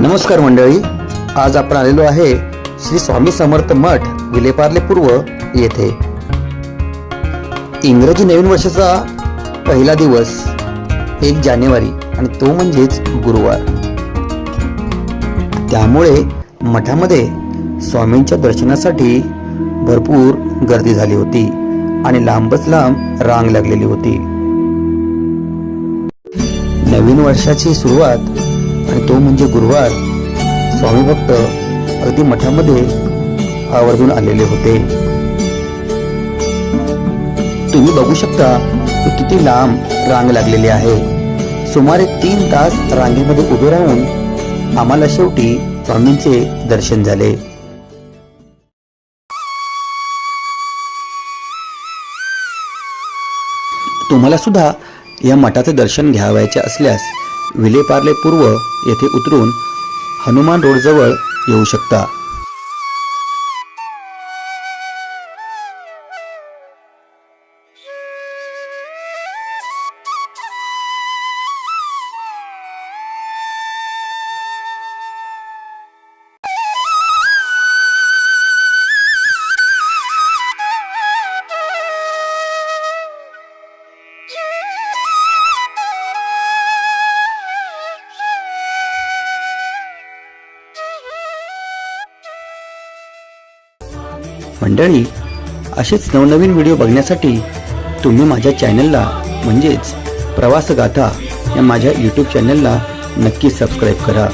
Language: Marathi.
नमस्कार मंडळी, आज आपण आलेलो आहे श्री स्वामी समर्थ मठ विलेपार्ले पूर्व येथे। इंग्रजी नवीन वर्षाचा पहिला दिवस 1 जानेवारी आणि तो म्हणजेच गुरुवार। त्यामुळे मठामध्ये स्वामींच्या दर्शनासाठी भरपूर गर्दी झाली होती आणि लांबच लांब रांग लागलेली होती। नवीन वर्षाची सुरुवात आणि तो म्हणजे गुरुवार। स्वामी भक्त अगदी मठामध्ये आवर्जून आलेले होते। तुम्ही बघू शकता की किती लांब रांग लागलेली आहे। सुमारे 3 तास रांगेमध्ये उभे राहून आम्हाला शेवटी स्वामींचे दर्शन झाले। तुम्हाला सुद्धा या मठाचे दर्शन घ्यावयाचे असल्यास विलेपार्ले पूर्व येथे उतरून हनुमान रोड जवळ येऊ शकता। मंडळी, असेच नवनवीन व्हिडिओ बघण्यासाठी तुम्ही माझ्या चॅनलला म्हणजेच प्रवास गाथा या माझ्या YouTube चॅनलला नक्की सबस्क्राईब करा।